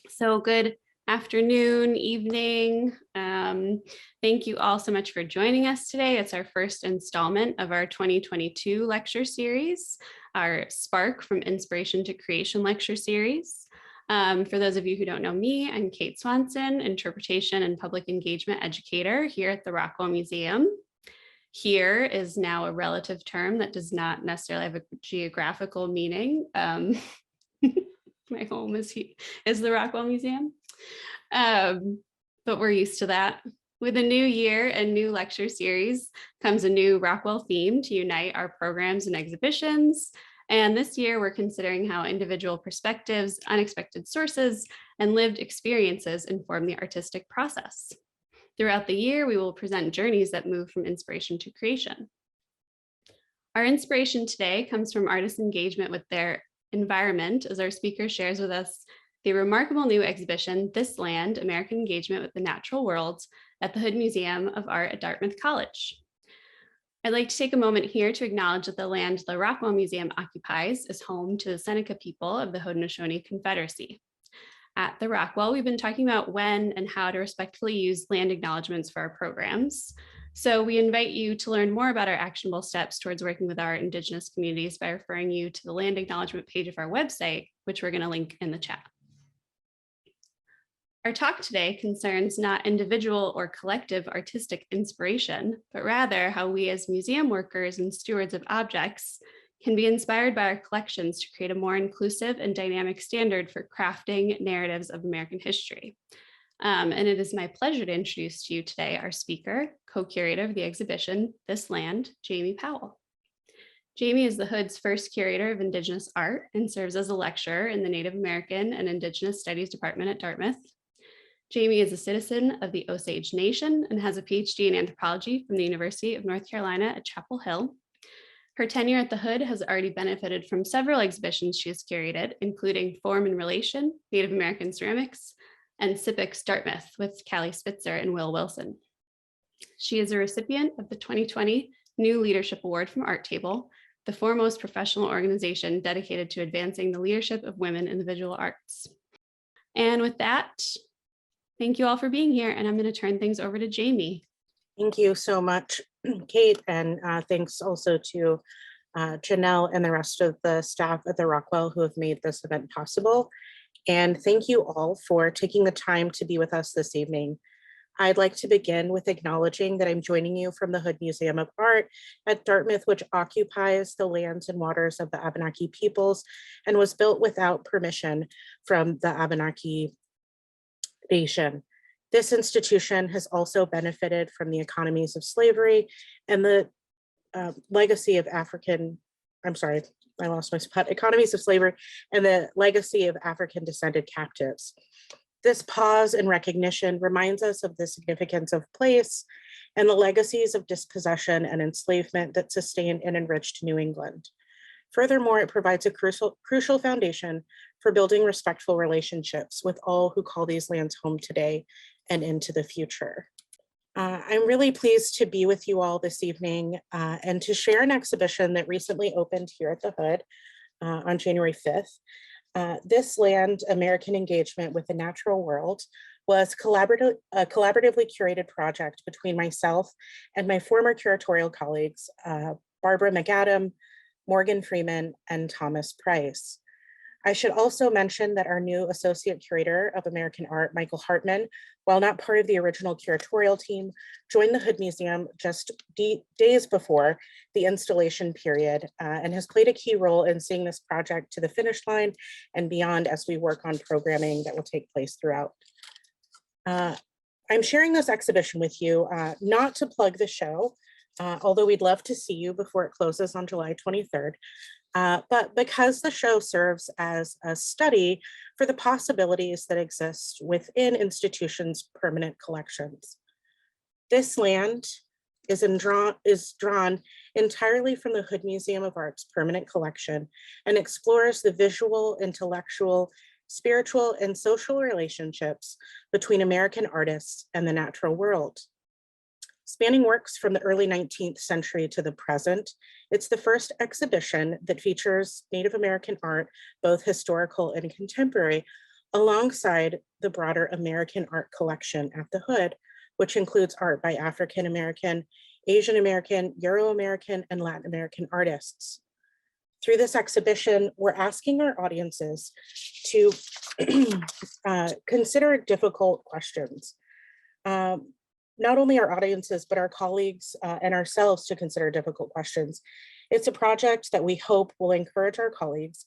So good afternoon, evening. Thank you all so much for joining us today. It's our first installment of our 2022 lecture series, our Spark from Inspiration to Creation lecture series. For those of you who don't know me, I'm Kate Swanson, interpretation and public engagement educator here at the Rockwell Museum. Here is now a relative term that does not necessarily have a geographical meaning. My home is the Rockwell Museum. But we're used to that. With a new year and new lecture series comes a new Rockwell theme to unite our programs and exhibitions. And this year, we're considering how individual perspectives, unexpected sources, and lived experiences inform the artistic process. Throughout the year, we will present journeys that move from inspiration to creation. Our inspiration today comes from artists' engagement with their environment, as our speaker shares with us the remarkable new exhibition, This Land, American Engagement with the Natural World, at the Hood Museum of Art at Dartmouth College. I'd like to take a moment here to acknowledge that the land the Rockwell Museum occupies is home to the Seneca people of the Haudenosaunee Confederacy. At the Rockwell, we've been talking about when and how to respectfully use land acknowledgements for our programs. So we invite you to learn more about our actionable steps towards working with our Indigenous communities by referring you to the land acknowledgement page of our website, which we're going to link in the chat. Our talk today concerns not individual or collective artistic inspiration, but rather how we as museum workers and stewards of objects can be inspired by our collections to create a more inclusive and dynamic standard for crafting narratives of American history. And it is my pleasure to introduce to you today our speaker, co-curator of the exhibition, This Land, Jamie Powell. Jamie is the Hood's first curator of Indigenous art and serves as a lecturer in the Native American and Indigenous Studies Department at Dartmouth. Jamie is a citizen of the Osage Nation and has a PhD in anthropology from the University of North Carolina at Chapel Hill. Her tenure at the Hood has already benefited from several exhibitions she has curated, including Form and Relation, Native American Ceramics, and SIPIC's Dartmouth with Callie Spitzer and Will Wilson. She is a recipient of the 2020 New Leadership Award from Art Table, the foremost professional organization dedicated to advancing the leadership of women in the visual arts. And with that, thank you all for being here, and I'm going to turn things over to Jamie. Thank you so much, Kate, and thanks also to Janelle and the rest of the staff at the Rockwell who have made this event possible. And thank you all for taking the time to be with us this evening. I'd like to begin with acknowledging that I'm joining you from the Hood Museum of Art at Dartmouth, which occupies the lands and waters of the Abenaki peoples and was built without permission from the Abenaki Nation. This institution has also benefited from the economies of slavery and the legacy of economies of slavery and the legacy of African descended captives. This pause and recognition reminds us of the significance of place and the legacies of dispossession and enslavement that sustained and enriched New England. Furthermore, it provides a crucial foundation for building respectful relationships with all who call these lands home today and into the future. I'm really pleased to be with you all this evening and to share an exhibition that recently opened here at the Hood on January 5th. This Land, American Engagement with the Natural World was a collaboratively curated project between myself and my former curatorial colleagues, Barbara McAdam, Morgan Freeman, and Thomas Price. I should also mention that our new Associate Curator of American Art, Michael Hartman, while not part of the original curatorial team, joined the Hood Museum just days before the installation period and has played a key role in seeing this project to the finish line and beyond as we work on programming that will take place throughout. I'm sharing this exhibition with you, not to plug the show, although we'd love to see you before it closes on July 23rd. But because the show serves as a study for the possibilities that exist within institutions' permanent collections. This land is drawn entirely from the Hood Museum of Art's permanent collection and explores the visual, intellectual, spiritual, and social relationships between American artists and the natural world. Spanning works from the early 19th century to the present, it's the first exhibition that features Native American art, both historical and contemporary, alongside the broader American art collection at the hood, which includes art by African American, Asian American, Euro American, and Latin American artists. Through this exhibition, we're asking our audiences to consider difficult questions. Not only our audiences, but our colleagues and ourselves to consider difficult questions. It's a project that we hope will encourage our colleagues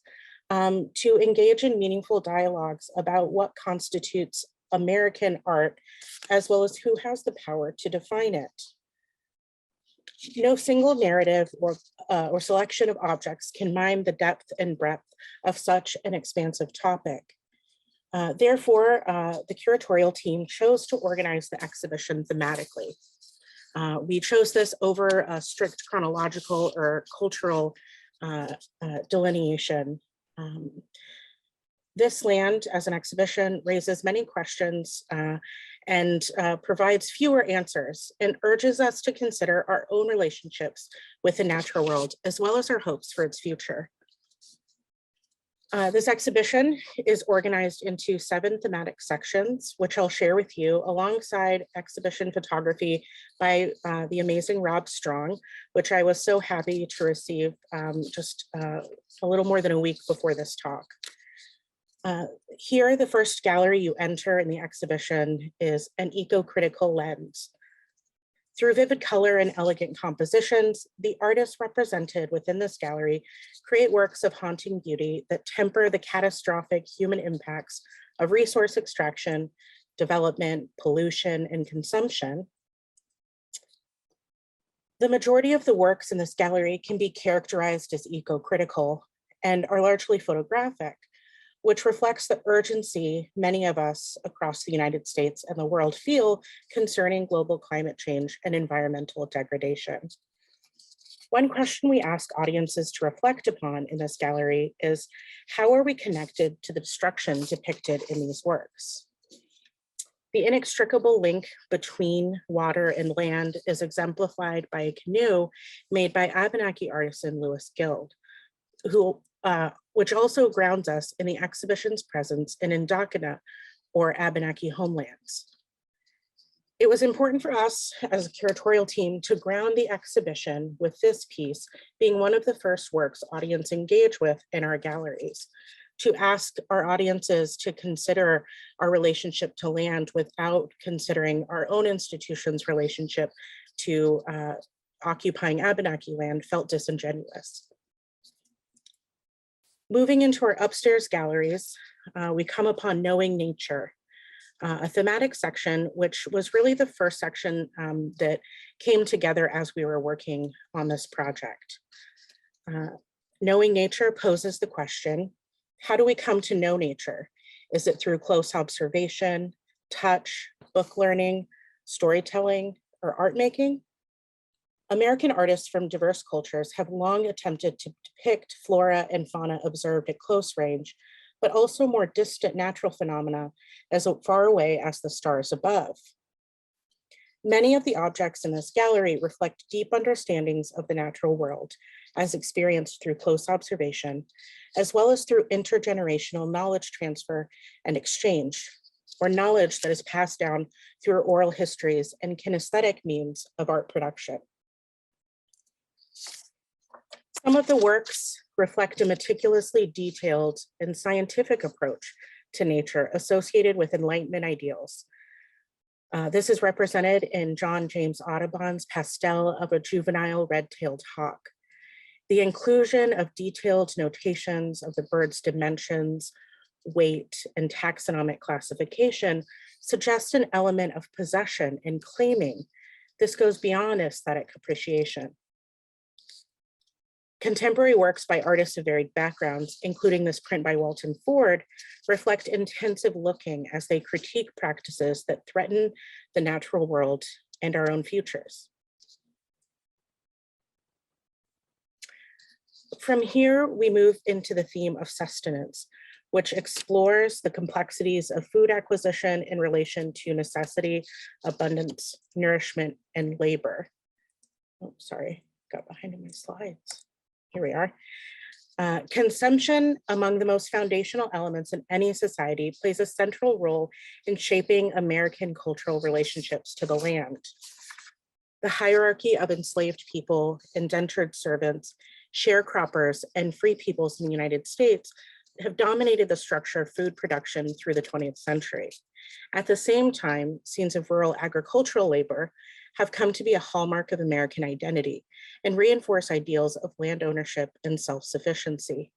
to engage in meaningful dialogues about what constitutes American art, as well as who has the power to define it. No single narrative or selection of objects can mime the depth and breadth of such an expansive topic. Therefore, the curatorial team chose to organize the exhibition thematically. We chose this over a strict chronological or cultural delineation. This land as an exhibition raises many questions and provides fewer answers, and urges us to consider our own relationships with the natural world, as well as our hopes for its future. This exhibition is organized into 7 thematic sections, which I'll share with you alongside exhibition photography by the amazing Rob Strong, which I was so happy to receive just a little more than a week before this talk. Here, the first gallery you enter in the exhibition is An Eco-Critical Lens. Through vivid color and elegant compositions, the artists represented within this gallery create works of haunting beauty that temper the catastrophic human impacts of resource extraction, development, pollution, and consumption. The majority of the works in this gallery can be characterized as eco-critical and are largely photographic, which reflects the urgency many of us across the United States and the world feel concerning global climate change and environmental degradation. One question we ask audiences to reflect upon in this gallery is, how are we connected to the destruction depicted in these works? The inextricable link between water and land is exemplified by a canoe made by Abenaki artisan Louis Guild, which also grounds us in the exhibition's presence in Indakana, or Abenaki homelands. It was important for us as a curatorial team to ground the exhibition with this piece being one of the first works audience engage with in our galleries, to ask our audiences to consider our relationship to land without considering our own institution's relationship to occupying Abenaki land felt disingenuous. Moving into our upstairs galleries, we come upon Knowing Nature, a thematic section, which was really the first section that came together as we were working on this project. Knowing Nature poses the question, how do we come to know nature? Is it through close observation, touch, book learning, storytelling, or art making? American artists from diverse cultures have long attempted to depict flora and fauna observed at close range, but also more distant natural phenomena as far away as the stars above. Many of the objects in this gallery reflect deep understandings of the natural world as experienced through close observation, as well as through intergenerational knowledge transfer and exchange, or knowledge that is passed down through oral histories and kinesthetic means of art production. Some of the works reflect a meticulously detailed and scientific approach to nature associated with Enlightenment ideals. This is represented in John James Audubon's pastel of a juvenile red-tailed hawk. The inclusion of detailed notations of the bird's dimensions, weight, and taxonomic classification suggests an element of possession and claiming. This goes beyond aesthetic appreciation. Contemporary works by artists of varied backgrounds, including this print by Walton Ford, reflect intensive looking as they critique practices that threaten the natural world and our own futures. From here, we move into the theme of sustenance, which explores the complexities of food acquisition in relation to necessity, abundance, nourishment, and labor. Oh, sorry, got behind in my slides. Here we are. Consumption, among the most foundational elements in any society, plays a central role in shaping American cultural relationships to the land. The hierarchy of enslaved people, indentured servants, sharecroppers, and free peoples in the United States have dominated the structure of food production through the 20th century. At the same time, scenes of rural agricultural labor have come to be a hallmark of American identity and reinforce ideals of land ownership and self-sufficiency.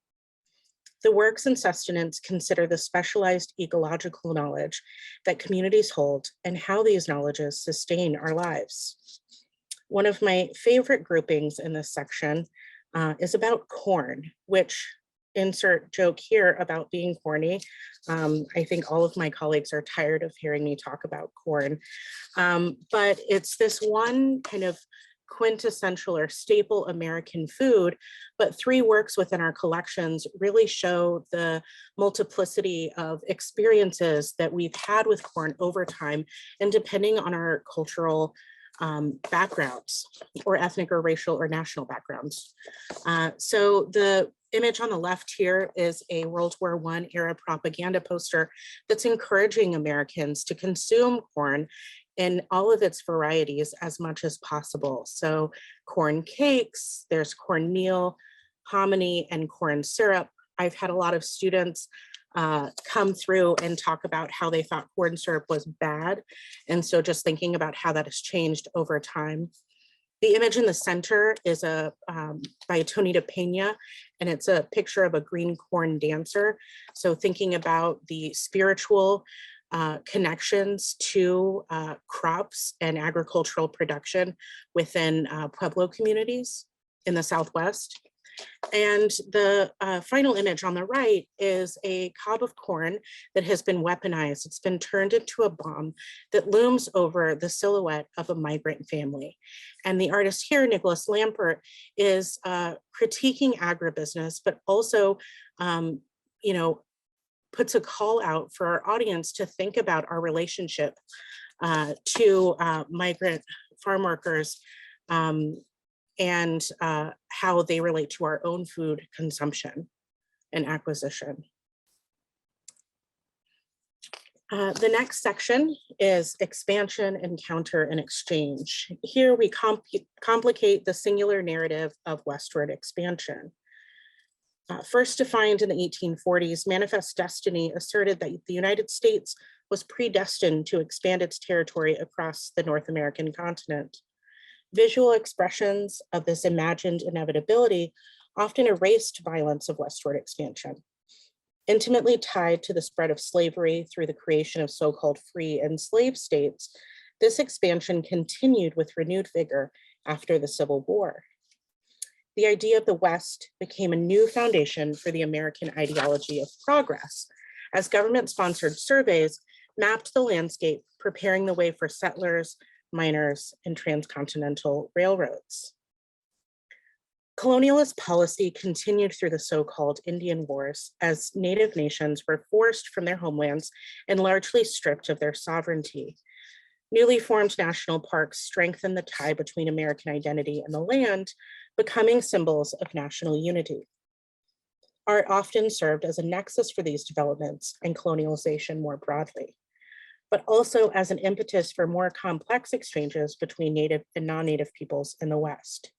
The works and sustenance consider the specialized ecological knowledge that communities hold and how these knowledges sustain our lives. One of my favorite groupings in this section is about corn, which, insert joke here about being corny. I think all of my colleagues are tired of hearing me talk about corn, but it's this one kind of quintessential or staple American food, but three works within our collections really show the multiplicity of experiences that we've had with corn over time, and depending on our cultural backgrounds or ethnic or racial or national backgrounds. So the image on the left here is a World War I era propaganda poster that's encouraging Americans to consume corn in all of its varieties as much as possible. So corn cakes, there's cornmeal, hominy, and corn syrup. I've had a lot of students come through and talk about how they thought corn syrup was bad. And so just thinking about how that has changed over time. The image in the center is by Tonita Pena, and it's a picture of a green corn dancer. So thinking about the spiritual connections to crops and agricultural production within Pueblo communities in the Southwest. And the final image on the right is a cob of corn that has been weaponized. It's been turned into a bomb that looms over the silhouette of a migrant family. And the artist here, Nicholas Lampert, is critiquing agribusiness, but also, puts a call out for our audience to think about our relationship to migrant farm workers and how they relate to our own food consumption and acquisition. The next section is expansion, encounter, and exchange. Here we complicate the singular narrative of westward expansion. First defined in the 1840s, Manifest Destiny asserted that the United States was predestined to expand its territory across the North American continent. Visual expressions of this imagined inevitability often erased violence of westward expansion. Intimately tied to the spread of slavery through the creation of so-called free and slave states, this expansion continued with renewed vigor after the Civil War. The idea of the West became a new foundation for the American ideology of progress, as government-sponsored surveys mapped the landscape, preparing the way for settlers, miners, and transcontinental railroads. Colonialist policy continued through the so-called Indian Wars as Native nations were forced from their homelands and largely stripped of their sovereignty. Newly formed national parks strengthened the tie between American identity and the land, becoming symbols of national unity. Art often served as a nexus for these developments and colonialization more broadly, but also as an impetus for more complex exchanges between Native and non-Native peoples in the West.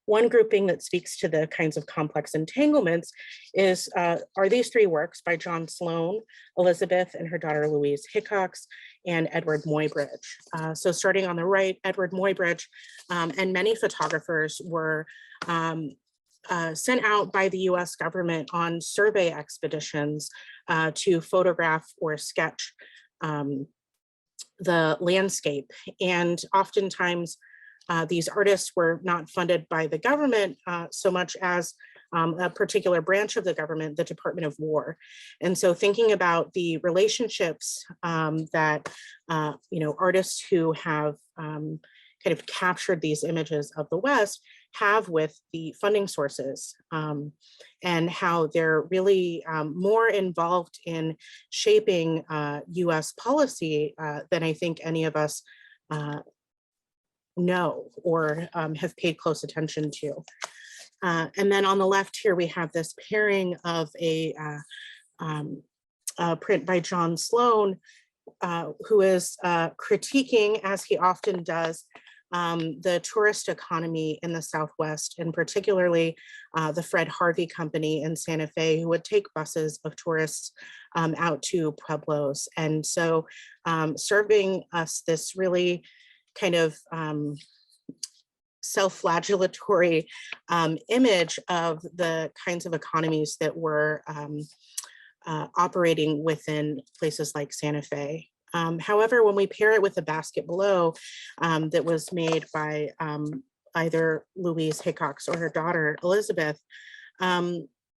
One grouping that speaks to the kinds of complex entanglements are these three works by John Sloan, Elizabeth and her daughter Louise Hickox, and Edward Muybridge. So starting on the right, Edward Muybridge and many photographers were sent out by the US government on survey expeditions to photograph or sketch the landscape. And oftentimes these artists were not funded by the government so much as a particular branch of the government, the Department of War. And so thinking about the relationships that artists who have kind of captured these images of the West have with the funding sources and how they're really more involved in shaping US policy than I think any of us know or have paid close attention to. And then on the left here, we have this pairing of a print by John Sloan, who is critiquing, as he often does, the tourist economy in the Southwest, and particularly the Fred Harvey Company in Santa Fe, who would take buses of tourists out to pueblos. And so serving us this really kind of self-flagellatory image of the kinds of economies that were operating within places like Santa Fe. However, when we pair it with the basket below that was made by either Louise Hickox or her daughter, Elizabeth,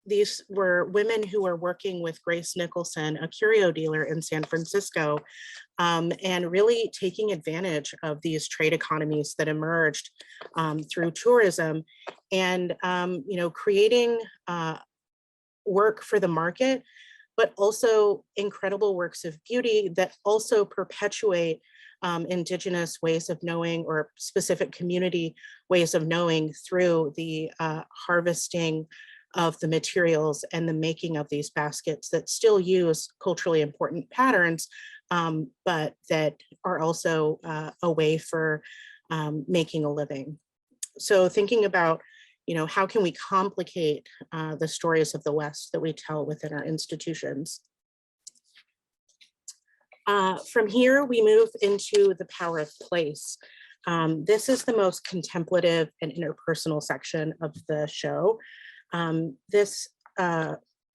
these were women who were working with Grace Nicholson, a curio dealer in San Francisco, and really taking advantage of these trade economies that emerged through tourism, and creating work for the market, but also incredible works of beauty that also perpetuate Indigenous ways of knowing, or specific community ways of knowing, through the harvesting of the materials and the making of these baskets that still use culturally important patterns, but that are also a way for making a living. So thinking about, how can we complicate the stories of the West that we tell within our institutions? From here, we move into the power of place. This is the most contemplative and interpersonal section of the show. This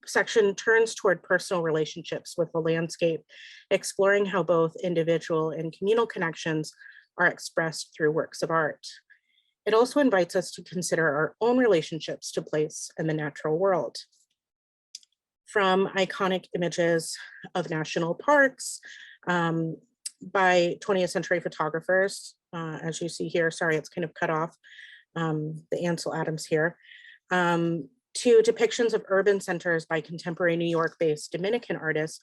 section turns toward personal relationships with the landscape, exploring how both individual and communal connections are expressed through works of art. It also invites us to consider our own relationships to place and the natural world. From iconic images of national parks by 20th century photographers, as you see here, sorry, it's kind of cut off, the Ansel Adams here, to depictions of urban centers by contemporary New York-based Dominican artists.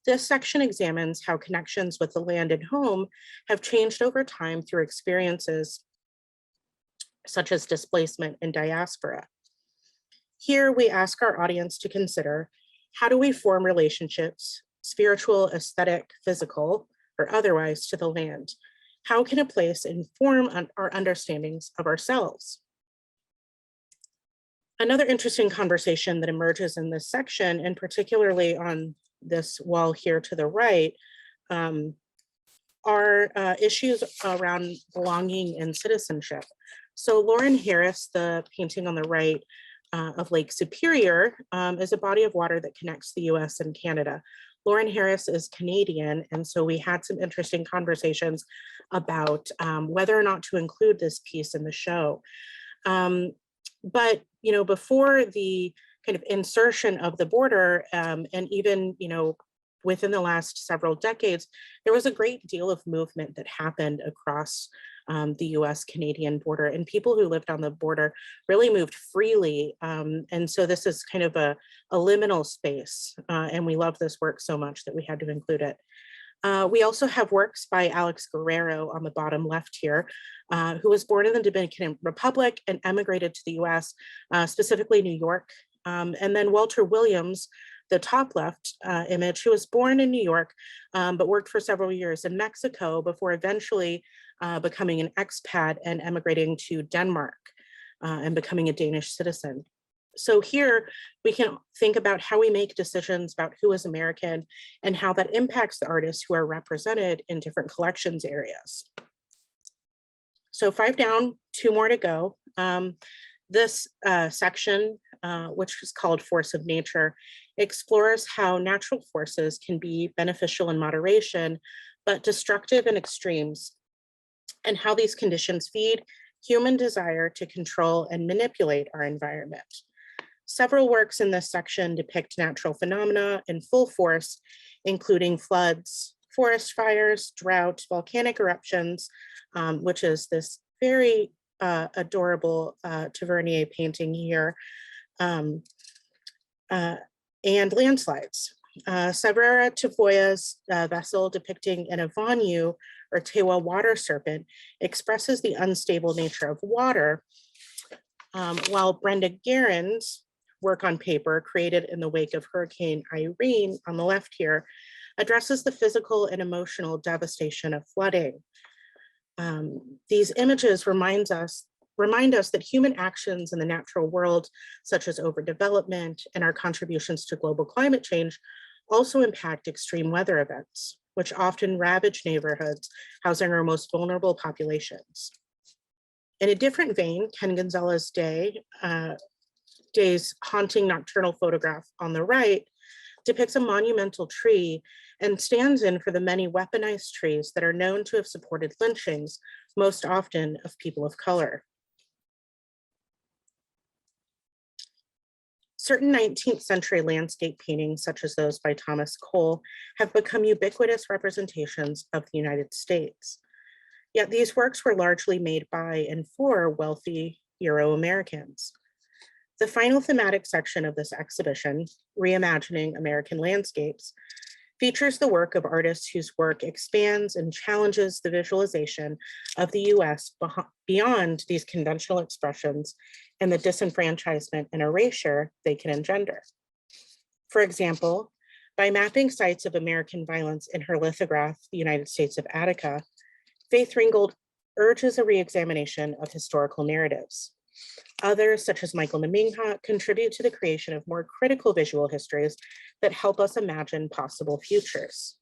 This section examines how connections with the land and home have changed over time through experiences such as displacement and diaspora. Here, we ask our audience to consider, how do we form relationships, spiritual, aesthetic, physical, or otherwise, to the land? How can a place inform our understandings of ourselves? Another interesting conversation that emerges in this section, and particularly on this wall here to the right, are issues around belonging and citizenship. So Lauren Harris, the painting on the right of Lake Superior, is a body of water that connects the US and Canada. Lauren Harris is Canadian, and so we had some interesting conversations about whether or not to include this piece in the show. But before the kind of insertion of the border, and even within the last several decades, there was a great deal of movement that happened across the US-Canadian border, and people who lived on the border really moved freely. And so this is kind of a liminal space, and we love this work so much that we had to include it. We also have works by Alex Guerrero on the bottom left here, who was born in the Dominican Republic and emigrated to the US, specifically New York. And then Walter Williams, the top left image, who was born in New York, but worked for several years in Mexico before eventually becoming an expat and emigrating to Denmark and becoming a Danish citizen. So here we can think about how we make decisions about who is American and how that impacts the artists who are represented in different collections areas. So 5 down, 2 more to go. This section, which is called Force of Nature, explores how natural forces can be beneficial in moderation, but destructive in extremes, and how these conditions feed human desire to control and manipulate our environment. Several works in this section depict natural phenomena in full force, including floods, forest fires, drought, volcanic eruptions, which is this very adorable Tavernier painting here, and landslides. Sabrera Tafoya's vessel depicting an Avanu, or Tewa water serpent, expresses the unstable nature of water, while Brenda Guerin's work on paper, created in the wake of Hurricane Irene on the left here, addresses the physical and emotional devastation of flooding. These images remind us that human actions in the natural world, such as overdevelopment and our contributions to global climate change, also impact extreme weather events, which often ravage neighborhoods housing our most vulnerable populations. In a different vein, Ken Gonzalez Day's haunting nocturnal photograph on the right depicts a monumental tree and stands in for the many weaponized trees that are known to have supported lynchings, most often of people of color. Certain 19th century landscape paintings, such as those by Thomas Cole, have become ubiquitous representations of the United States. Yet these works were largely made by and for wealthy Euro-Americans. The final thematic section of this exhibition, Reimagining American Landscapes, features the work of artists whose work expands and challenges the visualization of the US beyond these conventional expressions and the disenfranchisement and erasure they can engender. For example, by mapping sites of American violence in her lithograph, The United States of Attica, Faith Ringgold urges a reexamination of historical narratives. Others, such as Michael Naminha, contribute to the creation of more critical visual histories that help us imagine possible futures.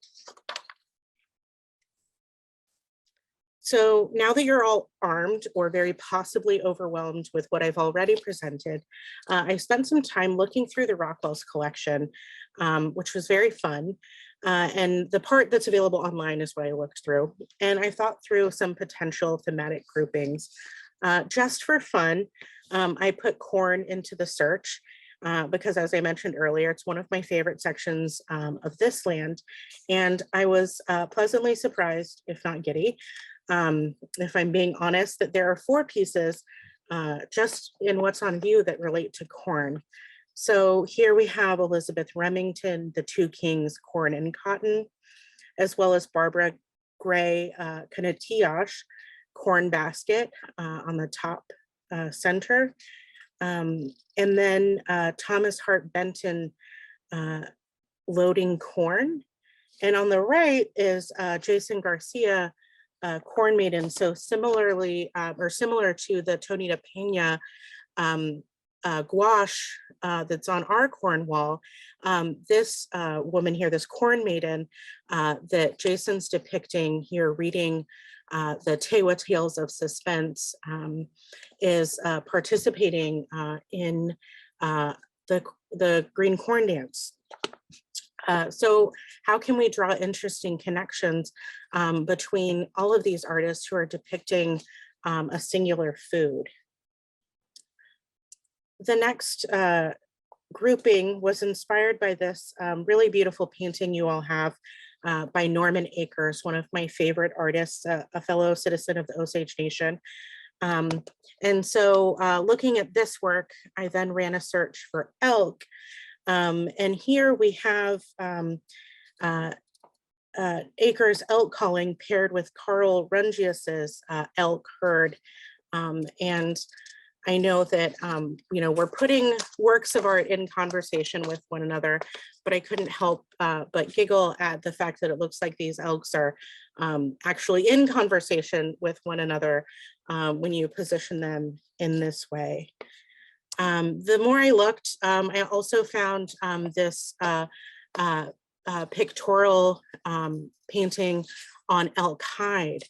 So now that you're all armed or very possibly overwhelmed with what I've already presented, I spent some time looking through the Rockwell's collection, which was very fun. And the part that's available online is what I looked through. And I thought through some potential thematic groupings. Just for fun, I put corn into the search because, as I mentioned earlier, it's one of my favorite sections of this land. And I was pleasantly surprised, if not giddy, if I'm being honest, that there are 4 pieces just in what's on view that relate to corn. So here we have Elizabeth Remington, The Two Kings, Corn and Cotton, as well as Barbara Gray Kanatiash, Corn Basket on the top center. And then Thomas Hart Benton, Loading Corn. And on the right is Jason Garcia, Corn Maiden. So similarly, or similar to the Tonita Pena gouache that's on our corn wall, this woman here, this Corn Maiden that Jason's depicting here reading the Tewa Tales of Suspense, is participating in the Green Corn Dance. So how can we draw interesting connections between all of these artists who are depicting a singular food? The next grouping was inspired by this really beautiful painting you all have by Norman Akers, one of my favorite artists, a fellow citizen of the Osage Nation. And so looking at this work, I then ran a search for elk. And here we have Akers' elk calling paired with Carl Rungius's elk herd. And I know that, we're putting works of art in conversation with one another, but I couldn't help but giggle at the fact that it looks like these elks are actually in conversation with one another when you position them in this way. The more I looked, I also found this pictorial painting on elk hide.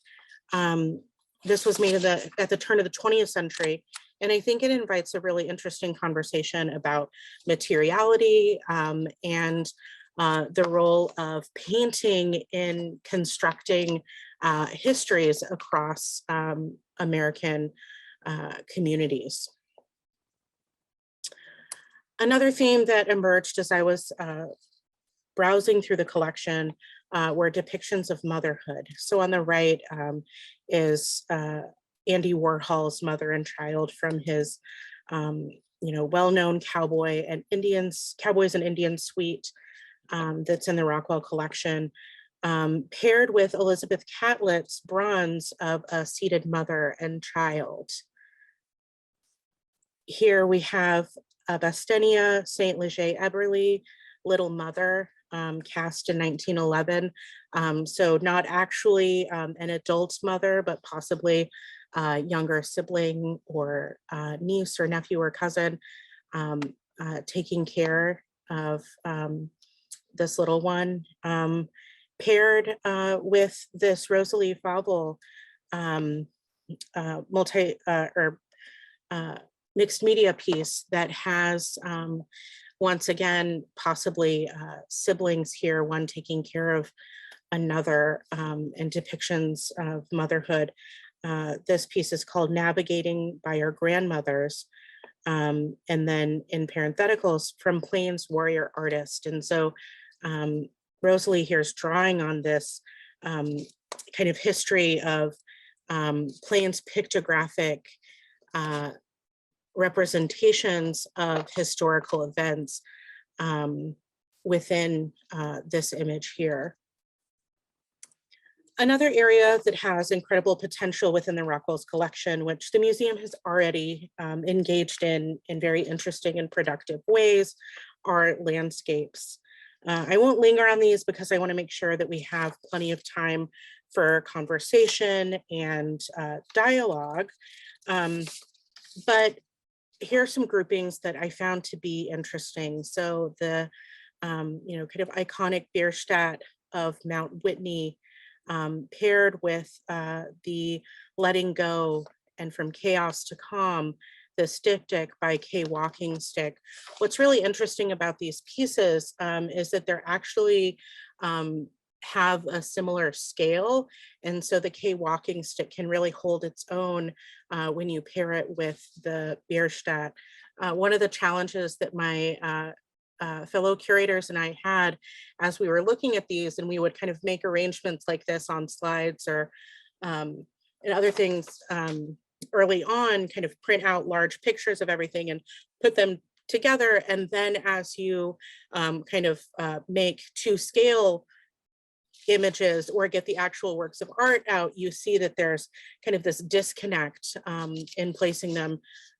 This was made at the turn of the 20th century. And I think it invites a really interesting conversation about materiality and the role of painting in constructing histories across American communities. Another theme that emerged as I was browsing through the collection were depictions of motherhood. So on the right is Andy Warhol's Mother and Child from his well-known Cowboys and Indian suite that's in the Rockwell collection, paired with Elizabeth Catlett's bronze of a seated mother and child. Here we have Bastenia, Saint Leger Eberly, Little Mother, cast in 1911. So not actually an adult mother, but possibly a younger sibling or niece or nephew or cousin um, taking care of this little one, paired with this Rosalie Fauvel multi or mixed media piece that has once again possibly siblings here, one taking care of another, and depictions of motherhood. This piece is called Navigating by Our Grandmothers, and then in parentheticals, From Plains Warrior Artist. And so Rosalie here is drawing on this kind of history of Plains pictographic representations of historical events within this image here. Another area that has incredible potential within the Rockwell's collection, which the museum has already engaged in very interesting and productive ways, are landscapes. I won't linger on these because I want to make sure that we have plenty of time for conversation and dialogue. But here are some groupings that I found to be interesting. So the kind of iconic Bierstadt of Mount Whitney, paired with the Letting Go and From Chaos to Calm, the Styptic by Kay Walking Stick. What's really interesting about these pieces is that they're actually have a similar scale. And so the Kay Walking Stick can really hold its own when you pair it with the Bierstadt. One of the challenges that my fellow curators and I had as we were looking at these, and we would kind of make arrangements like this on slides or and other things early on, kind of print out large pictures of everything and put them together. And then as you kind of make to scale images or get the actual works of art out, you see that there's kind of this disconnect in placing them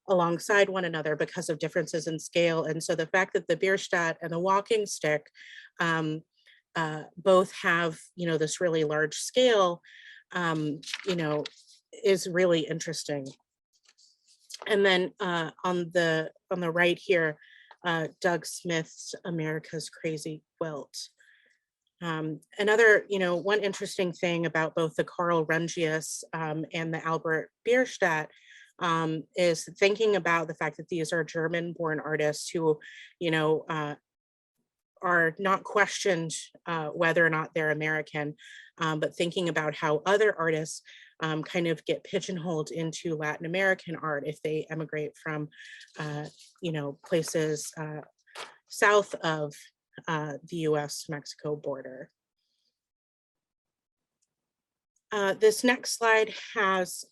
alongside one another because of differences in scale. And so the fact that the Bierstadt and the Walking Stick both have, this really large scale, is really interesting. And then on the right here, Doug Smith's America's Crazy Quilt. Another, one interesting thing about both the Carl Rungius and the Albert Bierstadt is thinking about the fact that these are German-born artists who, are not questioned whether or not they're American, but thinking about how other artists kind of get pigeonholed into Latin American art if they emigrate from, places south of the US-Mexico border. This next slide has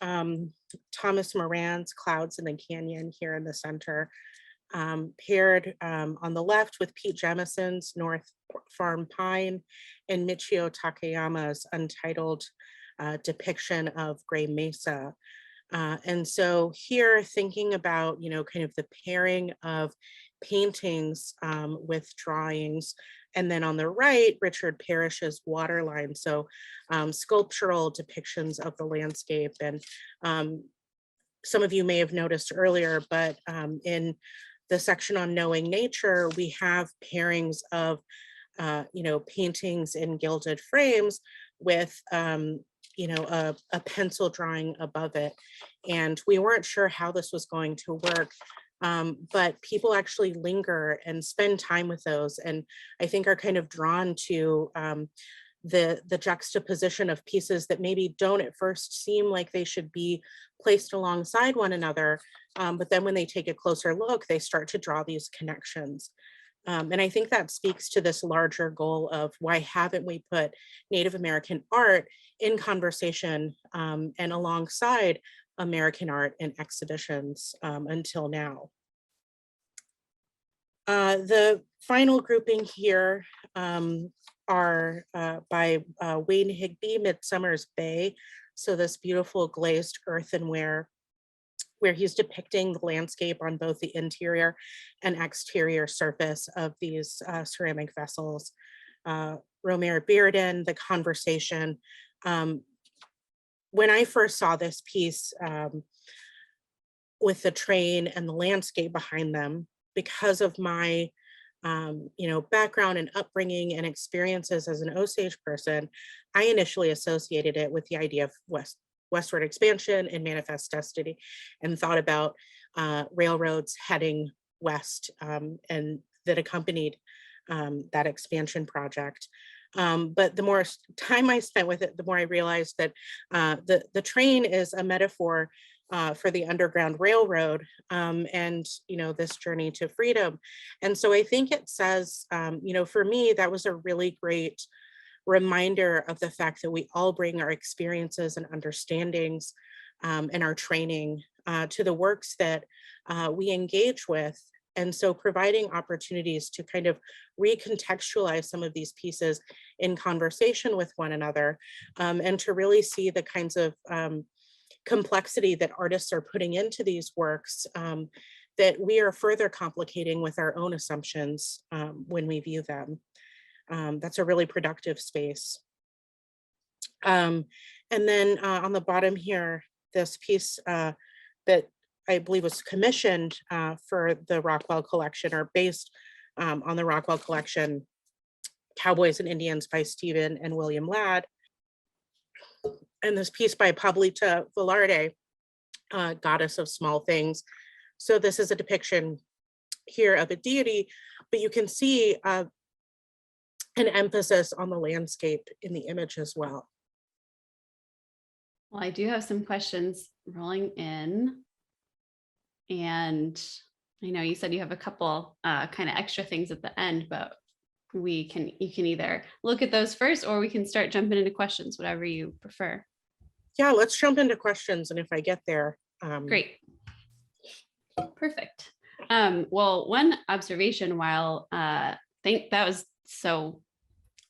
Thomas Moran's Clouds in the Canyon here in the center, paired on the left with Pete Jemison's North Farm Pine and Michio Takayama's untitled depiction of Gray Mesa. And so here, thinking about, kind of the pairing of paintings with drawings. And then on the right, Richard Parrish's Waterline. So sculptural depictions of the landscape. And some of you may have noticed earlier, but in the section on Knowing Nature, we have pairings of, paintings in gilded frames with, a pencil drawing above it. And we weren't sure how this was going to work. But people actually linger and spend time with those, and I think are kind of drawn to the juxtaposition of pieces that maybe don't at first seem like they should be placed alongside one another, but then when they take a closer look, they start to draw these connections. And I think that speaks to this larger goal of why haven't we put Native American art in conversation and alongside American art in exhibitions until now. The final grouping here are by Wayne Higby, Midsummer's Bay. So this beautiful glazed earthenware where he's depicting the landscape on both the interior and exterior surface of these ceramic vessels. Romare Bearden, The Conversation. When I first saw this piece with the train and the landscape behind them, because of my background and upbringing and experiences as an Osage person, I initially associated it with the idea of westward expansion and manifest destiny, and thought about railroads heading west, and that accompanied that expansion project. But the more time I spent with it, the more I realized that the train is a metaphor for the Underground Railroad, and this journey to freedom. And so I think it says, for me, that was a really great reminder of the fact that we all bring our experiences and understandings and our training to the works that we engage with. And so providing opportunities to kind of recontextualize some of these pieces in conversation with one another, and to really see the kinds of complexity that artists are putting into these works, that we are further complicating with our own assumptions when we view them. That's a really productive space. And then on the bottom here, this piece that I believe was commissioned for the Rockwell collection, or based on the Rockwell collection, Cowboys and Indians by Stephen and William Ladd. And this piece by Pablita Velarde, Goddess of Small Things. So this is a depiction here of a deity, but you can see an emphasis on the landscape in the image as well. Well, I do have some questions rolling in. And I know you said you have a couple kind of extra things at the end, but you can either look at those first, or we can start jumping into questions, whatever you prefer. Yeah, let's jump into questions. And if I get there. Great. Perfect. Well, one observation, while I think that was so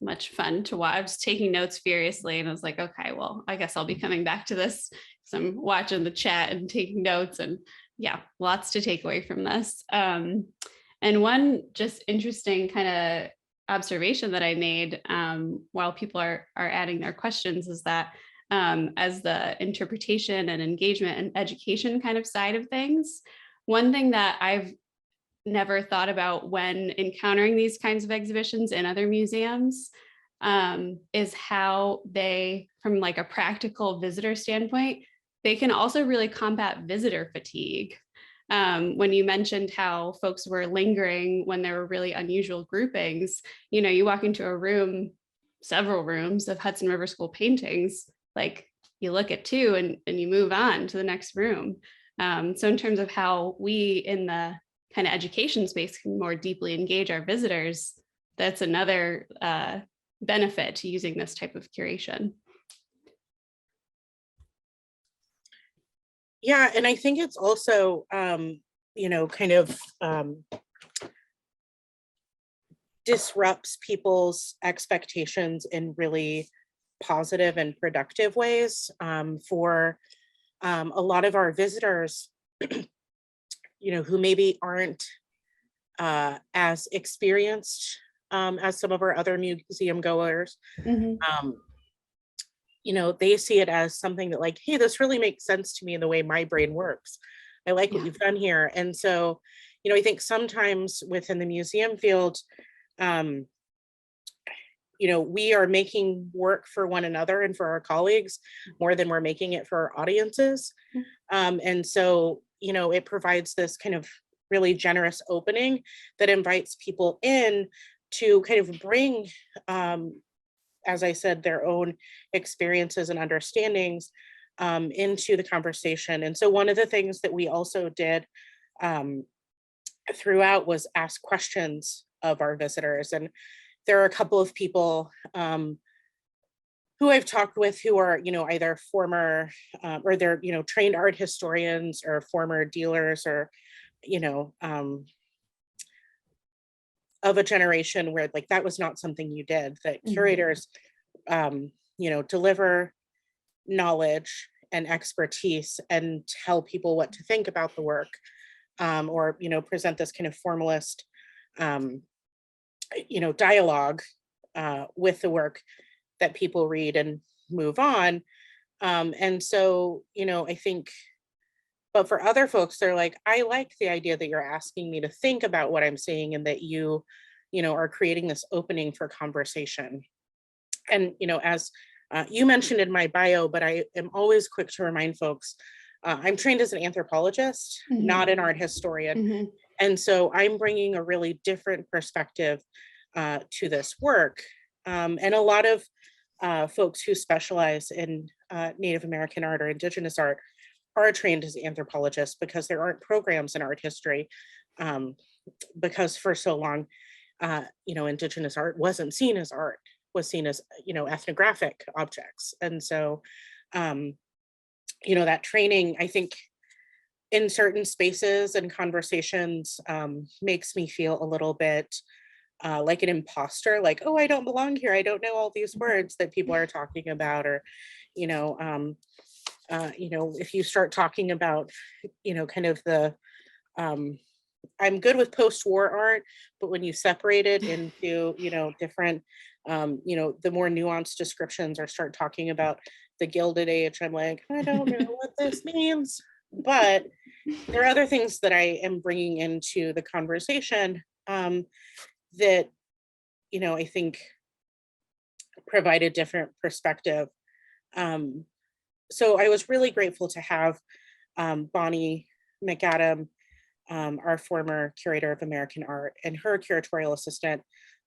much fun to watch, I was taking notes furiously, and I was like, okay, well, I guess I'll be coming back to this. So I'm watching the chat and taking notes, and yeah, lots to take away from this. And one just interesting kind of observation that I made while people are adding their questions is that as the interpretation and engagement and education kind of side of things, one thing that I've never thought about when encountering these kinds of exhibitions in other museums is how they, from like a practical visitor standpoint, they can also really combat visitor fatigue. When you mentioned how folks were lingering when there were really unusual groupings, you walk into a room, several rooms of Hudson River School paintings, like you look at two and you move on to the next room. So in terms of how we in the kind of education space can more deeply engage our visitors, that's another benefit to using this type of curation. Yeah, and I think it's also, kind of disrupts people's expectations in really positive and productive ways. For a lot of our visitors, who maybe aren't as experienced as some of our other museum goers, Mm-hmm. They see it as something that like, hey, this really makes sense to me in the way my brain works. I like what you've done here. And so, I think sometimes within the museum field, we are making work for one another and for our colleagues more than we're making it for our audiences. And so, it provides this kind of really generous opening that invites people in to kind of bring, as I said, their own experiences and understandings into the conversation. And so one of the things that we also did throughout was ask questions of our visitors. And there are a couple of people who I've talked with who are, either former or they're, trained art historians or former dealers, or, of a generation where like that was not something you did, that curators, deliver knowledge and expertise and tell people what to think about the work, or, present this kind of formalist, um, dialogue with the work that people read and move on. And so, I think, but for other folks, they're like, I like the idea that you're asking me to think about what I'm saying and that you are creating this opening for conversation. And, as you mentioned in my bio, but I am always quick to remind folks, I'm trained as an anthropologist, not an art historian. Mhm. And so I'm bringing a really different perspective to this work. And a lot of folks who specialize in Native American art or Indigenous art are trained as anthropologists because there aren't programs in art history, because for so long, Indigenous art wasn't seen as art, was seen as, ethnographic objects. And so, that training, I think, in certain spaces and conversations, makes me feel a little bit like an imposter, like, oh, I don't belong here. I don't know all these words that people are talking about, or, you know, um, if you start talking about, kind of the, um, I'm good with post-war art, but when you separate it into, different, the more nuanced descriptions, or start talking about the Gilded Age, I'm like, I don't know what this means. But there are other things that I am bringing into the conversation, that, I think provide a different perspective. Um, so I was really grateful to have Bonnie McAdam, our former curator of American art, and her curatorial assistant,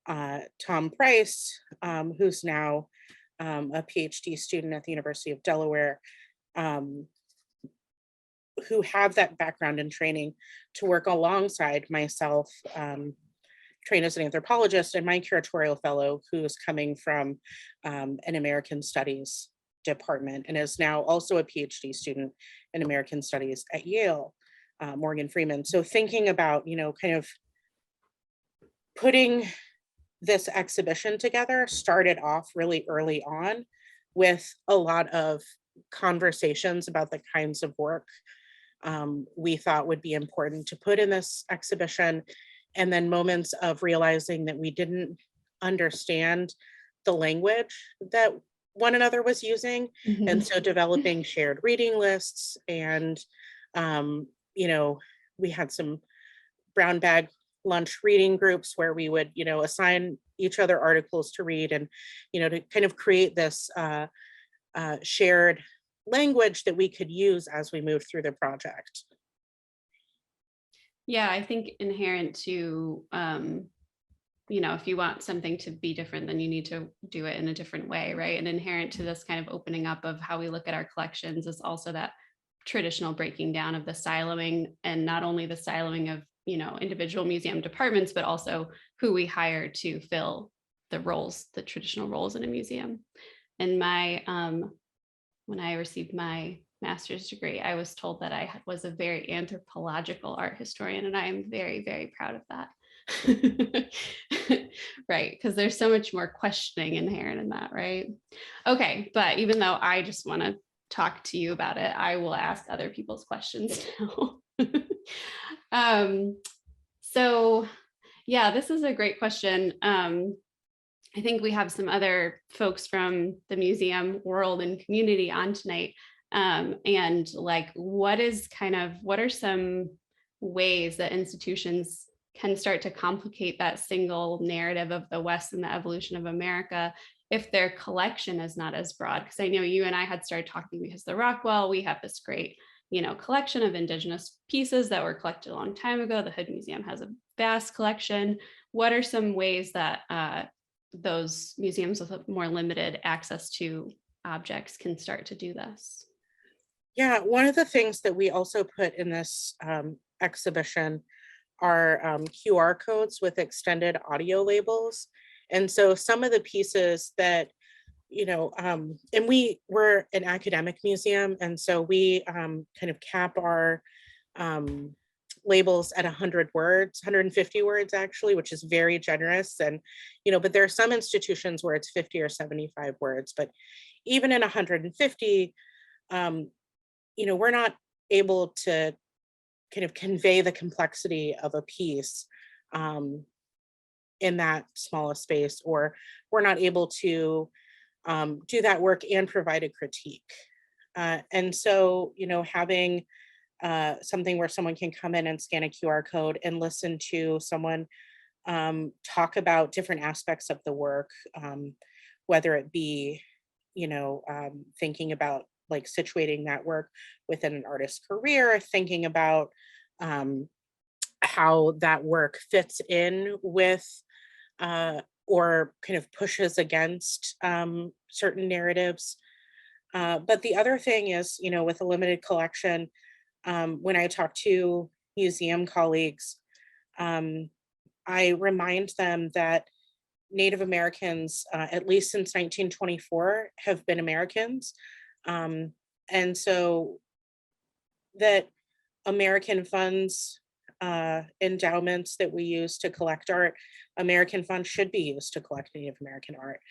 Tom Price, who's now a PhD student at the University of Delaware, um, who have that background and training to work alongside myself, trained as an anthropologist, and my curatorial fellow, who is coming from an American Studies department and is now also a PhD student in American Studies at Yale, Morgan Freeman. So thinking about, kind of putting this exhibition together started off really early on with a lot of conversations about the kinds of work we thought would be important to put in this exhibition, and then moments of realizing that we didn't understand the language that one another was using. And so developing shared reading lists, and um, we had some brown bag lunch reading groups where we would, assign each other articles to read, and, to kind of create this shared language that we could use as we moved through the project. Yeah, I think inherent to, if you want something to be different, then you need to do it in a different way, right? And inherent to this kind of opening up of how we look at our collections is also that traditional breaking down of the siloing, and not only the siloing of, individual museum departments, but also who we hire to fill the roles, the traditional roles in a museum. And when I received my master's degree, I was told that I was a very anthropological art historian, and I am very, very proud of that. Right, because there's so much more questioning inherent in that, right? Okay, but even though I just want to talk to you about it, I will ask other people's questions now. So yeah, this is a great question. I think we have some other folks from the museum world and community on tonight. And like, what are some ways that institutions can start to complicate that single narrative of the West and the evolution of America if their collection is not as broad? Because I know you and I had started talking because the Rockwell, we have this great, collection of Indigenous pieces that were collected a long time ago. The Hood Museum has a vast collection. What are some ways that those museums with more limited access to objects can start to do this? Yeah, one of the things that we also put in this exhibition are QR codes with extended audio labels. And so some of the pieces that, and we're an academic museum, and so we kind of cap our labels at 100 words, 150 words actually, which is very generous. And, but there are some institutions where it's 50 or 75 words, but even in 150, we're not able to kind of convey the complexity of a piece in that small a space, or we're not able to do that work and provide a critique. And so, having something where someone can come in and scan a QR code and listen to someone talk about different aspects of the work, whether it be, thinking about like situating that work within an artist's career, thinking about um, how that work fits in with or kind of pushes against certain narratives. But the other thing is, with a limited collection, when I talk to museum colleagues, um, I remind them that Native Americans, at least since 1924, have been Americans. Um, and so that American funds, endowments that we use to collect art, American funds should be used to collect Native American art.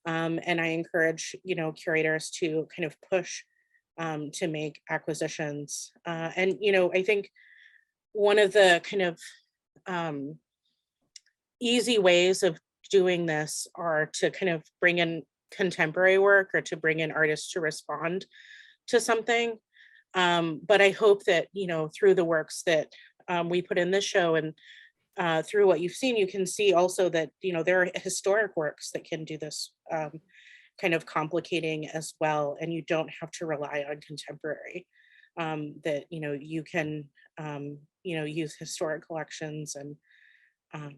And I encourage, curators to kind of push to make acquisitions. And, I think one of the kind of um, easy ways of doing this are to kind of bring in contemporary work or to bring in artists to respond to something. But I hope that, through the works that we put in this show and through what you've seen, you can see also that, there are historic works that can do this kind of complicating as well. And you don't have to rely on contemporary, that, you can, use historic collections. And um,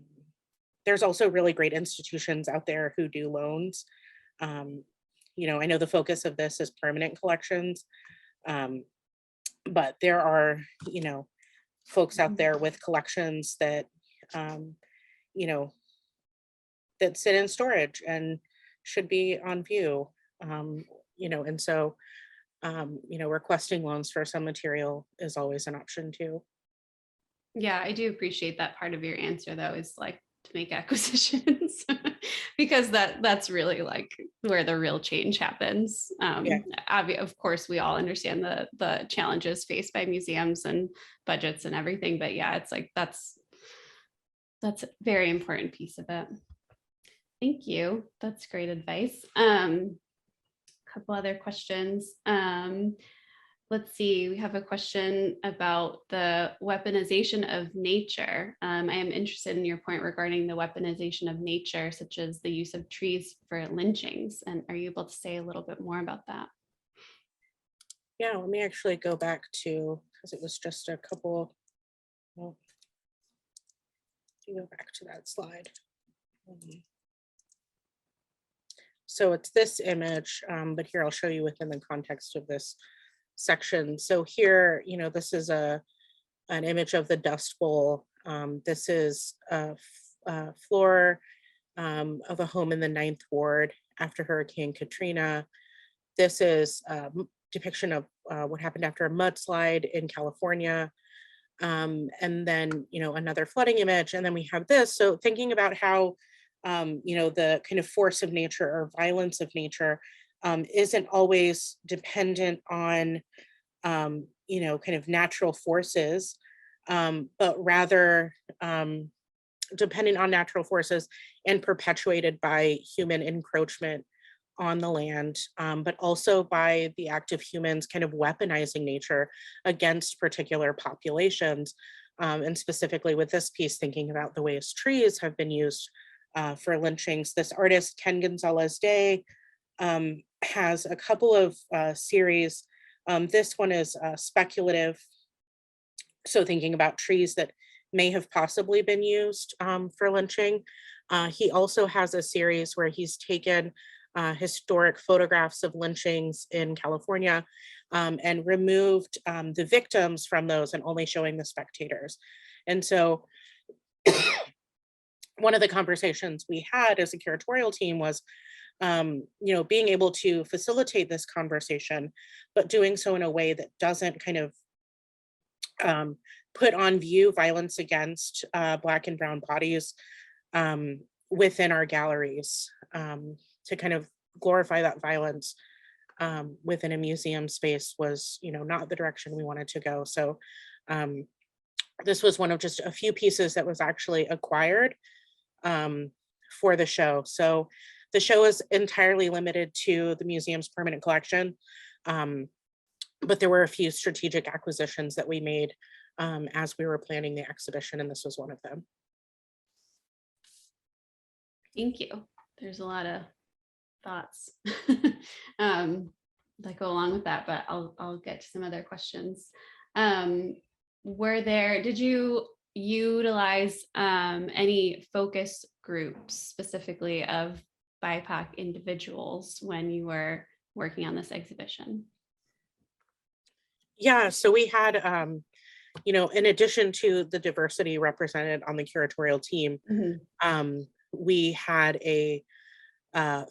there's also really great institutions out there who do loans. Um, I know the focus of this is permanent collections, um, but there are, folks out there with collections that, um, you know, that sit in storage and should be on view. And so, requesting loans for some material is always an option too. Yeah, I do appreciate that part of your answer though, is like to make acquisitions because that's really like where the real change happens. Yeah. Of course, we all understand the challenges faced by museums and budgets and everything, but yeah, it's like that's a very important piece of it. Thank you. That's great advice. Couple other questions. Let's see, we have a question about the weaponization of nature. I am interested in your point regarding the weaponization of nature, such as the use of trees for lynchings. And are you able to say a little bit more about that? Yeah, let me actually go back to, because it was just a couple, well, go back to that slide. So it's this image, but here I'll show you within the context of this section. So here, this is an image of the Dust Bowl. This is a floor of a home in the 9th Ward after Hurricane Katrina. This is a depiction of what happened after a mudslide in California. And then, another flooding image. And then we have this. So thinking about how, the kind of force of nature or violence of nature isn't always dependent on, kind of natural forces, but rather dependent on natural forces and perpetuated by human encroachment on the land, but also by the act of humans kind of weaponizing nature against particular populations. And specifically with this piece, thinking about the ways trees have been used for lynchings. This artist, Ken Gonzalez Day, has a couple of series. This one is speculative. So thinking about trees that may have possibly been used for lynching. He also has a series where he's taken historic photographs of lynchings in California and removed the victims from those and only showing the spectators. And so one of the conversations we had as a curatorial team was, being able to facilitate this conversation, but doing so in a way that doesn't kind of put on view violence against Black and brown bodies within our galleries, to kind of glorify that violence within a museum space was, not the direction we wanted to go. So um, this was one of just a few pieces that was actually acquired um, for the show. So the show is entirely limited to the museum's permanent collection, um, but there were a few strategic acquisitions that we made as we were planning the exhibition, and this was one of them. Thank you. There's a lot of thoughts that go along with that, but I'll get to some other questions. Did you utilize any focus groups specifically of BIPOC individuals when you were working on this exhibition? Yeah, so we had, in addition to the diversity represented on the curatorial team, we had a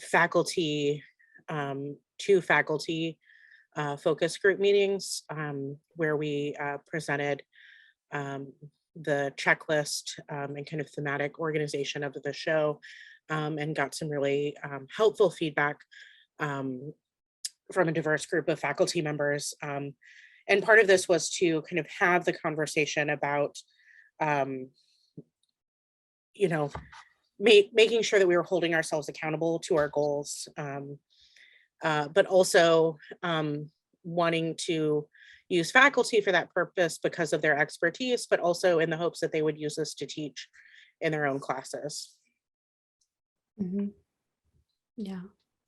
faculty, two faculty focus group meetings where we presented the checklist and kind of thematic organization of the show and got some really helpful feedback from a diverse group of faculty members. And part of this was to kind of have the conversation about, making sure that we were holding ourselves accountable to our goals, but also wanting to use faculty for that purpose because of their expertise, but also in the hopes that they would use this to teach in their own classes. Yeah,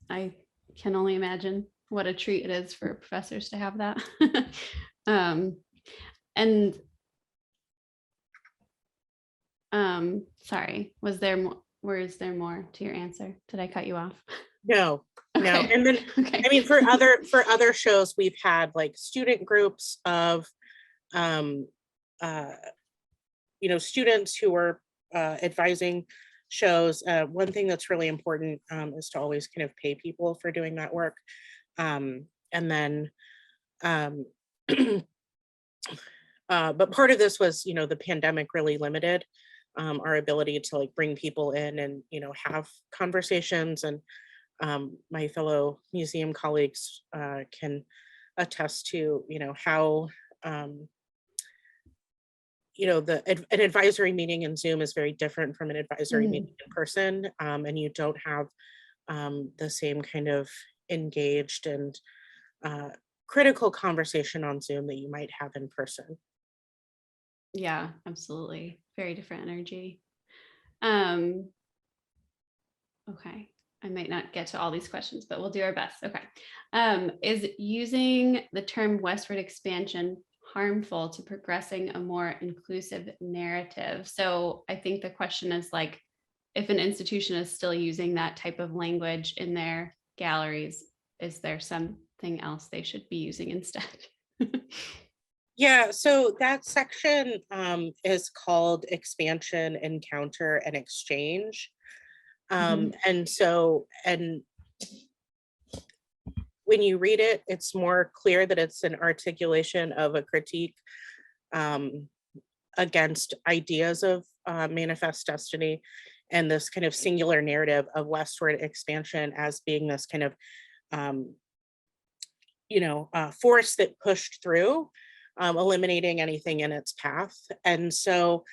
I can only imagine what a treat it is for professors to have that. Sorry, was there more to your answer? Did I cut you off? No. Okay. And then, Okay. I mean, for other shows, we've had like student groups of, students who were advising shows. One thing that's really important is to always kind of pay people for doing that work. And then, but part of this was, the pandemic really limited our ability to like bring people in and, have conversations. And my fellow museum colleagues can attest to, how, an advisory meeting in Zoom is very different from an advisory meeting in person, and you don't have the same kind of engaged and critical conversation on Zoom that you might have in person. Yeah, absolutely. Very different energy. Okay. I might not get to all these questions, but we'll do our best. Okay. Is using the term westward expansion harmful to progressing a more inclusive narrative? So I think the question is like, if an institution is still using that type of language in their galleries, is there something else they should be using instead? Yeah, so that section is called expansion, encounter, and exchange. And when you read it, it's more clear that it's an articulation of a critique against ideas of manifest destiny and this kind of singular narrative of westward expansion as being this kind of force that pushed through, eliminating anything in its path. And so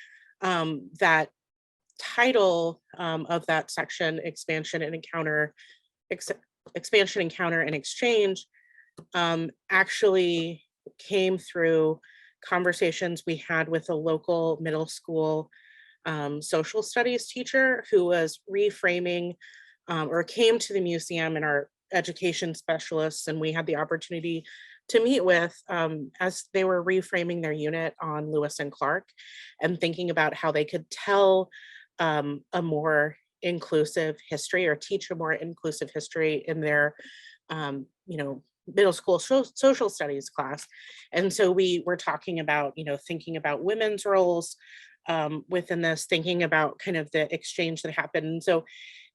that title of that section, expansion, encounter, and exchange, actually came through conversations we had with a local middle school social studies teacher who was reframing or came to the museum, and our education specialists, and we had the opportunity to meet with as they were reframing their unit on Lewis and Clark and thinking about how they could tell a more inclusive history or teach a more inclusive history in their middle school social studies class. And so we were talking about thinking about women's roles within this, thinking about kind of the exchange that happened. And so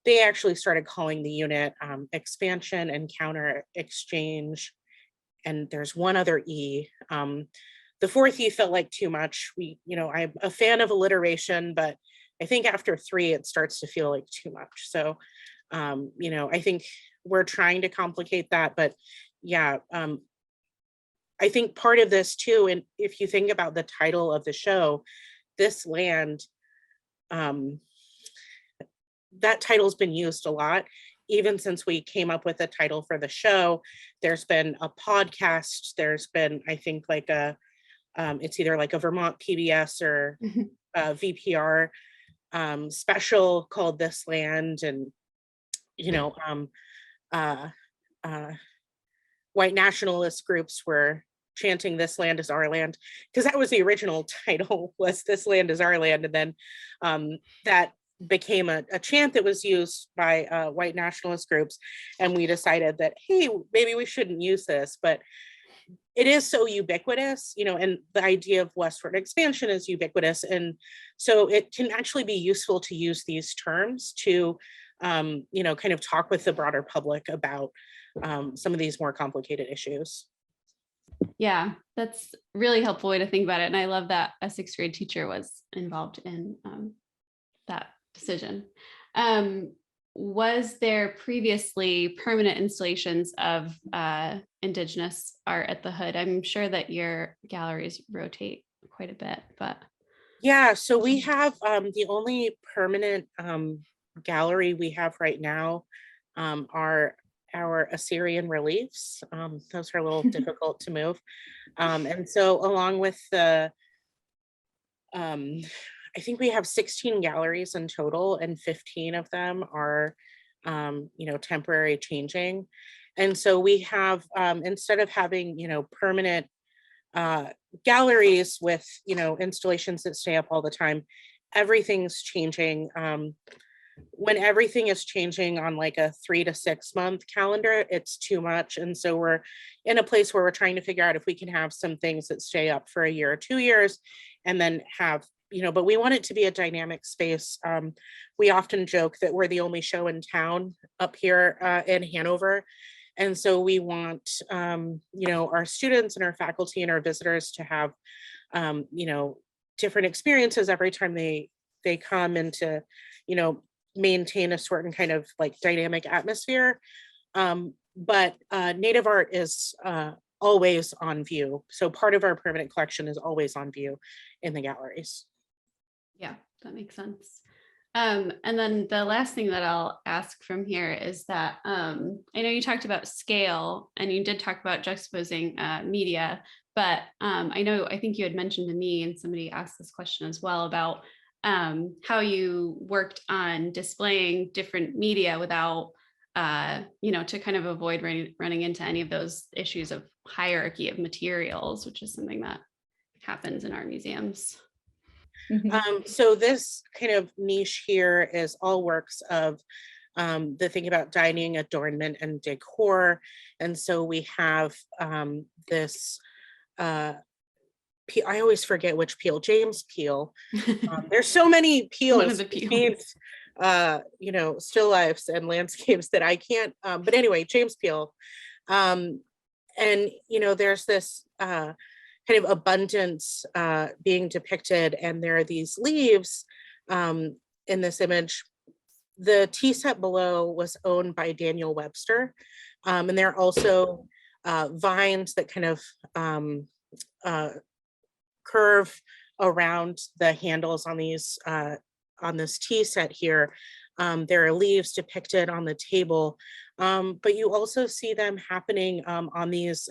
they actually started calling the unit expansion, encounter, exchange, and there's one other E. The fourth E felt like too much. I'm a fan of alliteration, but I think after 3, it starts to feel like too much. So You know, I think we're trying to complicate that, but yeah, I think part of this too, and if you think about the title of the show, This Land, um, that title's been used a lot. Even since we came up with the title for the show, there's been a podcast, there's been, I think, like it's either like a Vermont PBS or VPR special called This Land, and you know, uh, uh, white nationalist groups were chanting "This land is our land," because that was the original title, was "This land is our land," and then that became a chant that was used by white nationalist groups, and we decided that, hey, maybe we shouldn't use this, but it is so ubiquitous, you know, and the idea of westward expansion is ubiquitous, and so it can actually be useful to use these terms to you know, kind of talk with the broader public about some of these more complicated issues. Yeah, that's really helpful way to think about it. And I love that a sixth grade teacher was involved in that decision. Was there previously permanent installations of Indigenous art at the Hood? I'm sure that your galleries rotate quite a bit, but Yeah, so we have the only permanent gallery we have right now are our Assyrian reliefs. Those are a little difficult to move. And so along with the, I think we have 16 galleries in total, and 15 of them are, you know, temporary changing. And so we have, instead of having, you know, permanent uh, galleries with, you know, installations that stay up all the time, everything's changing. When everything is changing on like a 3 to 6 month calendar, it's too much. And so we're in a place where we're trying to figure out if we can have some things that stay up for a year or 2 years, and then have, you know, but we want it to be a dynamic space. We often joke that we're the only show in town up here in Hanover. And so we want, you know, our students and our faculty and our visitors to have, you know, different experiences every time they come, and to, you know, maintain a certain kind of like dynamic atmosphere. But Native art is always on view. So part of our permanent collection is always on view in the galleries. yeah, that makes sense. And then the last thing that I'll ask from here is that I know you talked about scale and you did talk about juxtaposing media, but I think you had mentioned to me, and somebody asked this question as well, about how you worked on displaying different media without, you know, to kind of avoid running into any of those issues of hierarchy of materials, which is something that happens in our museums. So this kind of niche here is all works of the thing about dining, adornment, and decor. And so we have this, I always forget which Peale, James Peale. There's so many One of Peales, the Peales. paints, you know, still lifes and landscapes that I can't, but anyway, James Peale. And, you know, there's this kind of abundance being depicted, and there are these leaves in this image. The tea set below was owned by Daniel Webster, and there are also vines that kind of uh, curve around the handles on these on this tea set here. There are leaves depicted on the table, but you also see them happening on these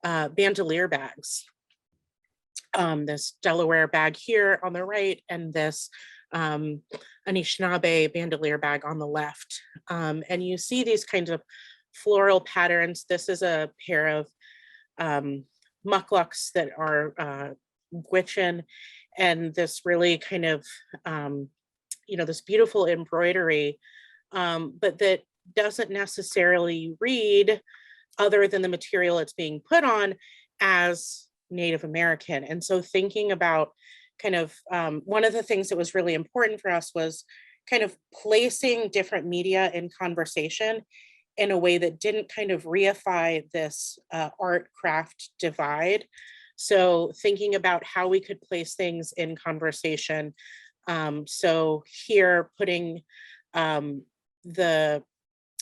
bandolier bags. This Delaware bag here on the right, and this Anishinaabe bandolier bag on the left. And you see these kinds of floral patterns. This is a pair of mucklucks that are Gwich'in, and this really kind of, you know, this beautiful embroidery, but that doesn't necessarily read, other than the material it's being put on, as Native American. And so thinking about kind of one of the things that was really important for us was kind of placing different media in conversation in a way that didn't kind of reify this art craft divide. So thinking about how we could place things in conversation. So here putting the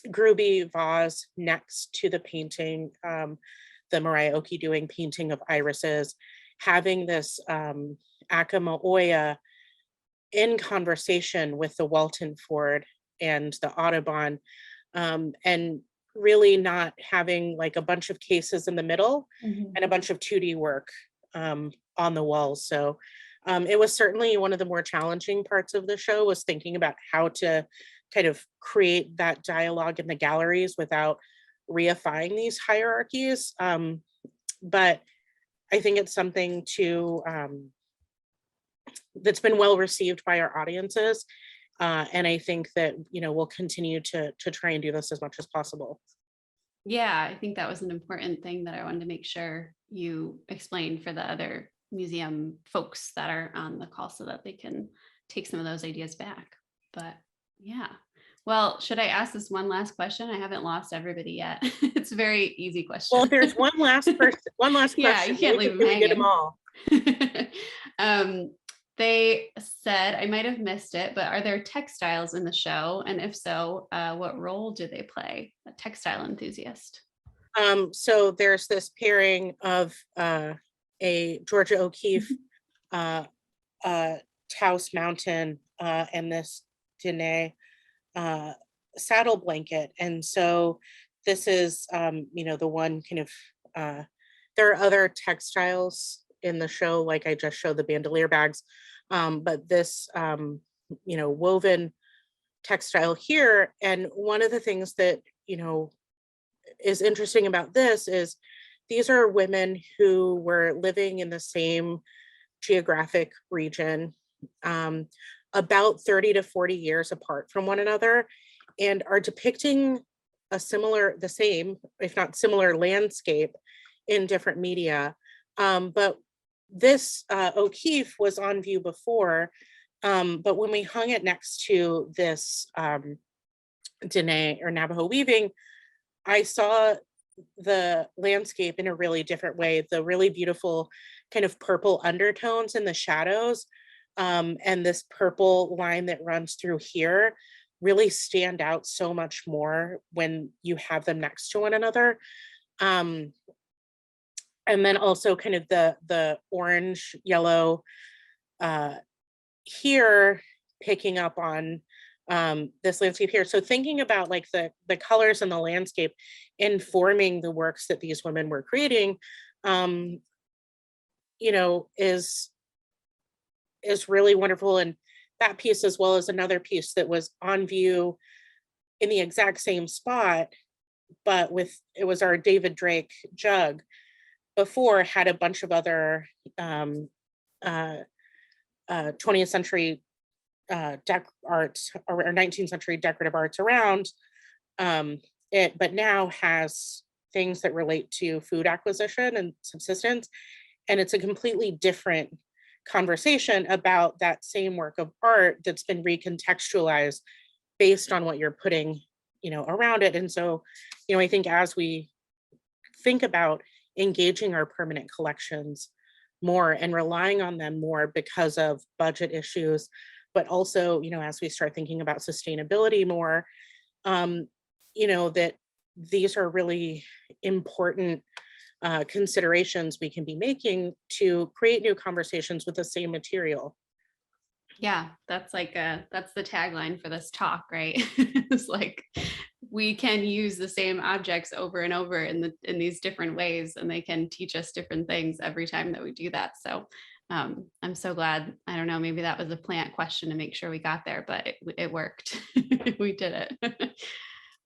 Gruby vase next to the painting, the Mariah Oki doing painting of irises, having this Acoma Oya in conversation with the Walton Ford and the Audubon, and really not having like a bunch of cases in the middle and a bunch of 2D work on the walls. So it was certainly one of the more challenging parts of the show, was thinking about how to kind of create that dialogue in the galleries without reifying these hierarchies. But I think it's something to that's been well received by our audiences. And I think that, we'll continue to try and do this as much as possible. Yeah, I think that was an important thing that I wanted to make sure you explained for the other museum folks that are on the call, so that they can take some of those ideas back. But yeah. Well, should I ask this one last question? I haven't lost everybody yet. It's a very easy question. Well, if there's one last question, Yeah, you can't leave them we get them hanging. all. They said, I might have missed it, but are there textiles in the show? And if so, what role do they play? A textile enthusiast. So there's this pairing of a Georgia O'Keeffe Taos Mountain and this Dene saddle blanket. And so this is, the one kind of, there are other textiles in the show, like I just showed the bandolier bags, but this, woven textile here. And one of the things that, is interesting about this is these are women who were living in the same geographic region, about 30 to 40 years apart from one another, and are depicting the same, if not similar, landscape in different media. But this O'Keeffe was on view before, but when we hung it next to this Dene or Navajo weaving, I saw the landscape in a really different way. The really beautiful kind of purple undertones in the shadows, and this purple line that runs through here really stand out so much more when you have them next to one another. And then also kind of the orange yellow here, picking up on this landscape here. So thinking about like the colors in the landscape informing the works that these women were creating, is really wonderful. And that piece, as well as another piece that was on view in the exact same spot, but it was our David Drake jug before, had a bunch of other 20th century arts or 19th century decorative arts around it, but now has things that relate to food acquisition and subsistence. And it's a completely different conversation about that same work of art that's been recontextualized based on what you're putting, around it. And so, I think as we think about engaging our permanent collections more and relying on them more because of budget issues, but also, as we start thinking about sustainability more, that these are really important considerations we can be making to create new conversations with the same material. Yeah, that's that's the tagline for this talk, right? It's like we can use the same objects over and over in these different ways, and they can teach us different things every time that we do that. So I'm so glad. I don't know, maybe that was a plant question to make sure we got there, but it worked. We did it.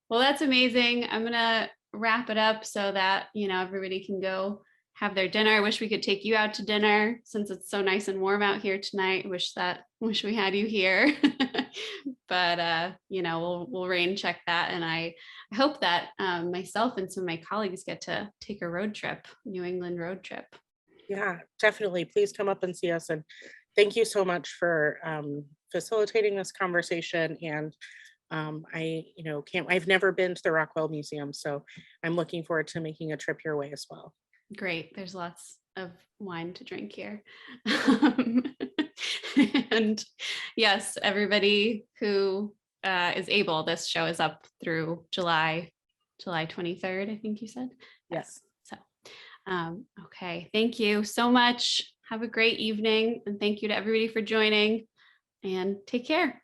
Well, that's amazing. I'm gonna wrap it up so that everybody can go have their dinner. I wish we could take you out to dinner since it's so nice and warm out here tonight. Wish we had you here. But we'll rain check that. And I hope that myself and some of my colleagues get to take a road trip, New England road trip. Yeah, definitely. Please come up and see us. And thank you so much for facilitating this conversation. And I've never been to the Rockwell Museum, so I'm looking forward to making a trip your way as well. Great. There's lots of wine to drink here. And yes, everybody who is able, this show is up through July 23rd, I think you said. Yes. So, okay. Thank you so much. Have a great evening. And thank you to everybody for joining, and take care.